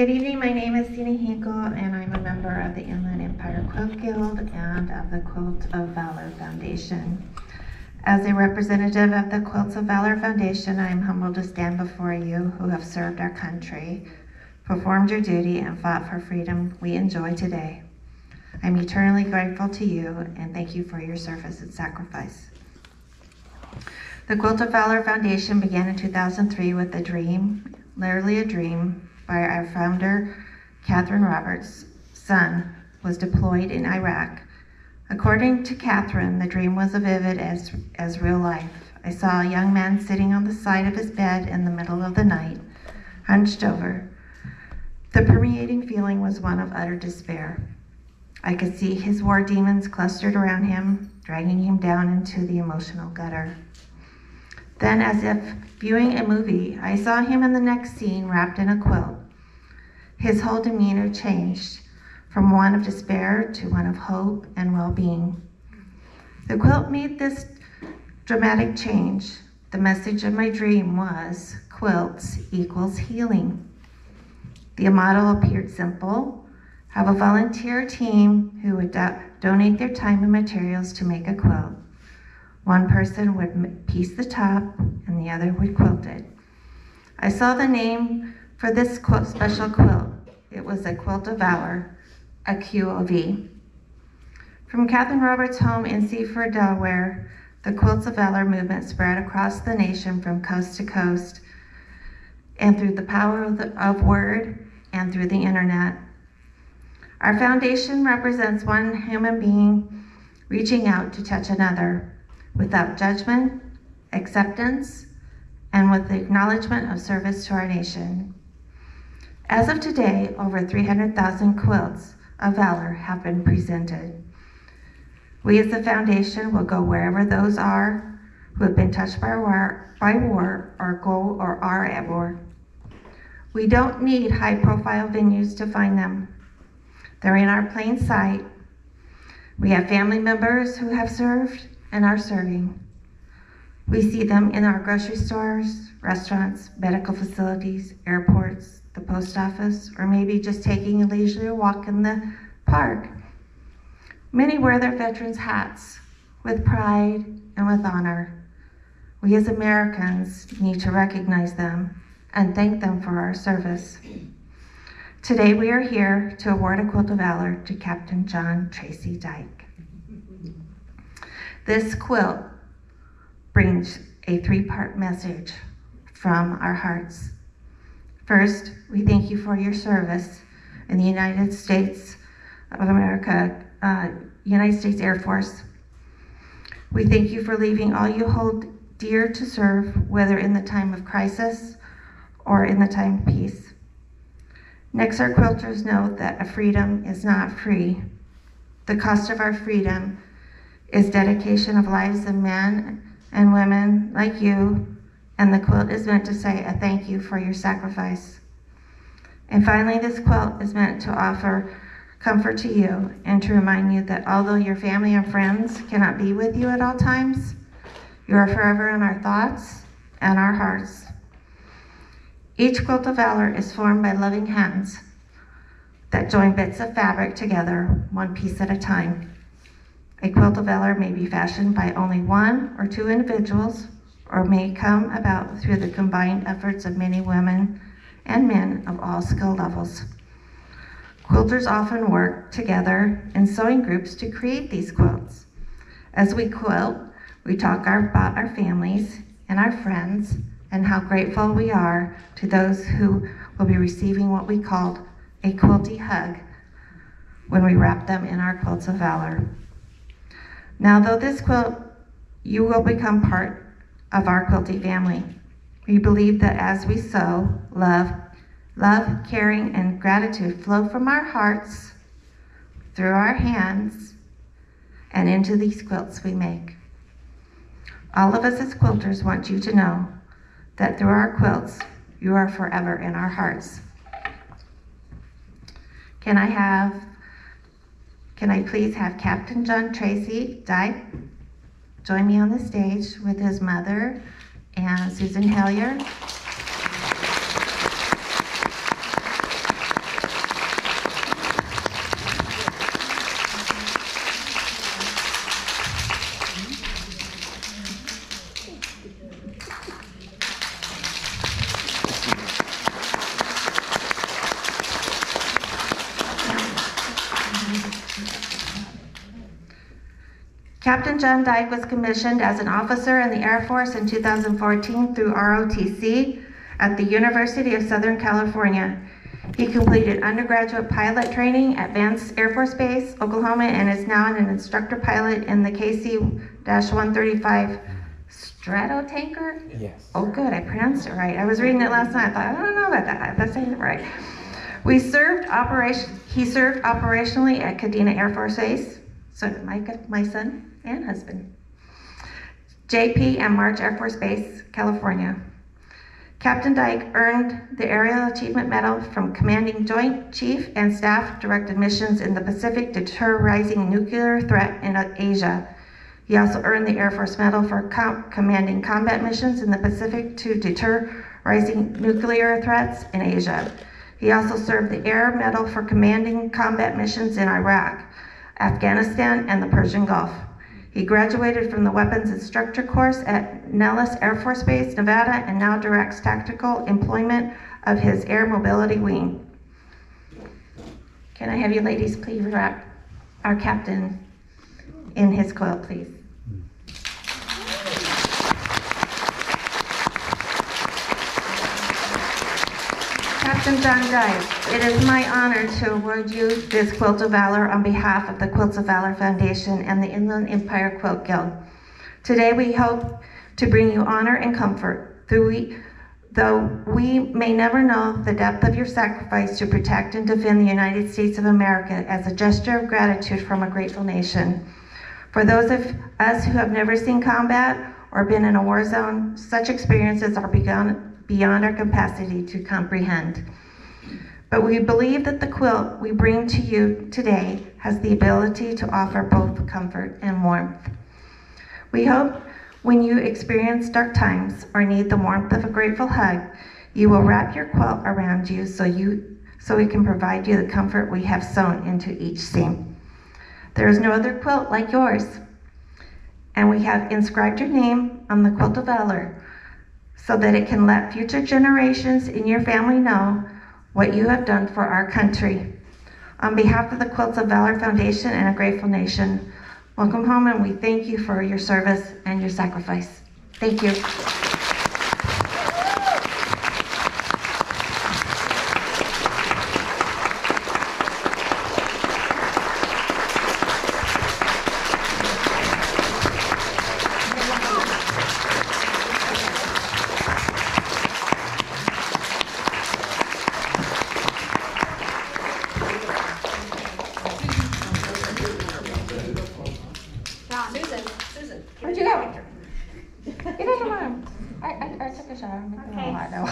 Good evening, my name is Tina Hinkle and I'm a member of the Inland Empire Quilt Guild and of the Quilt of Valor Foundation. As a representative of the Quilts of Valor Foundation, I am humbled to stand before you who have served our country, performed your duty, and fought for freedom we enjoy today. I'm eternally grateful to you and thank you for your service and sacrifice. The Quilt of Valor Foundation began in 2003 with a dream, literally a dream, by our founder, Catherine Roberts' son was deployed in Iraq. According to Catherine, the dream was as vivid as real life. I saw a young man sitting on the side of his bed in the middle of the night, hunched over. The permeating feeling was one of utter despair. I could see his war demons clustered around him, dragging him down into the emotional gutter. Then, as if viewing a movie, I saw him in the next scene wrapped in a quilt. His whole demeanor changed from one of despair to one of hope and well-being. The quilt made this dramatic change. The message of my dream was, quilts equals healing. The model appeared simple: have a volunteer team who would donate their time and materials to make a quilt. One person would piece the top and the other would quilt it. I saw the name for this special quilt. It was a Quilt of Valor, a QOV. From Catherine Roberts' home in Seaford, Delaware, the Quilts of Valor movement spread across the nation from coast to coast, and through the power of word and through the internet. Our foundation represents one human being reaching out to touch another without judgment, acceptance, and with the acknowledgement of service to our nation. As of today, over 300,000 quilts of valor have been presented. We as the foundation will go wherever those are who have been touched by war or go or are at war. We don't need high-profile venues to find them. They're in our plain sight. We have family members who have served and are serving. We see them in our grocery stores, restaurants, medical facilities, airports, the post office, or maybe just taking a leisurely walk in the park. Many wear their veterans' hats with pride and with honor. We as Americans need to recognize them and thank them for our service. Today we are here to award a Quilt of Valor to Captain John Tracy Dike. This quilt brings a three-part message from our hearts. First, we thank you for your service in the United States of America, United States Air Force. We thank you for leaving all you hold dear to serve, whether in the time of crisis or in the time of peace. Next, our quilters know that a freedom is not free. The cost of our freedom is dedication of lives of men and women like you, and the quilt is meant to say a thank you for your sacrifice. And finally, this quilt is meant to offer comfort to you and to remind you that although your family and friends cannot be with you at all times, you are forever in our thoughts and our hearts. Each Quilt of Valor is formed by loving hands that join bits of fabric together, one piece at a time. A Quilt of Valor may be fashioned by only one or two individuals, or may come about through the combined efforts of many women and men of all skill levels. Quilters often work together in sewing groups to create these quilts. As we quilt, we talk about our families and our friends and how grateful we are to those who will be receiving what we call a quilty hug when we wrap them in our Quilts of Valor. Now, though this quilt, you will become part of our quilty family. We believe that as we sew, love, caring, and gratitude flow from our hearts, through our hands, and into these quilts we make. All of us as quilters want you to know that through our quilts, you are forever in our hearts. Can I please have Captain John Tracy Dike join me on the stage with his mother and Susan Hellier. Captain John Dike was commissioned as an officer in the Air Force in 2014 through ROTC at the University of Southern California. He completed undergraduate pilot training at Vance Air Force Base, Oklahoma, and is now an instructor pilot in the KC-135 Stratotanker? Yes. Oh, good, I pronounced it right. I was reading it last night. I thought, I don't know about that. If I'm saying it right. He served operationally at Kadena Air Force Base, so did my son and husband. JP and March Air Force Base, California. Captain Dike earned the Aerial Achievement Medal from Commanding Joint Chief and Staff Directed Missions in the Pacific to deter rising nuclear threat in Asia. He also earned the Air Force Medal for commanding combat missions in the Pacific to deter rising nuclear threats in Asia. He also served the Air Medal for commanding combat missions in Iraq, Afghanistan, and the Persian Gulf. He graduated from the Weapons Instructor course at Nellis Air Force Base, Nevada, and now directs tactical employment of his Air Mobility Wing. Can I have you ladies please wrap our captain in his quilt, please? Captain John Dike, it is my honor to award you this Quilt of Valor on behalf of the Quilts of Valor Foundation and the Inland Empire Quilt Guild. Today we hope to bring you honor and comfort, though we may never know the depth of your sacrifice to protect and defend the United States of America as a gesture of gratitude from a grateful nation. For those of us who have never seen combat or been in a war zone, such experiences are beyond our capacity to comprehend. But we believe that the quilt we bring to you today has the ability to offer both comfort and warmth. We hope when you experience dark times or need the warmth of a grateful hug, you will wrap your quilt around you so we can provide you the comfort we have sewn into each seam. There is no other quilt like yours, and we have inscribed your name on the Quilt of Valor so that it can let future generations in your family know what you have done for our country. On behalf of the Quilts of Valor Foundation and a grateful nation, welcome home, and we thank you for your service and your sacrifice. Thank you. Susan. Where'd you go? Get out of my room. I took a shower. I'm making a lot, though.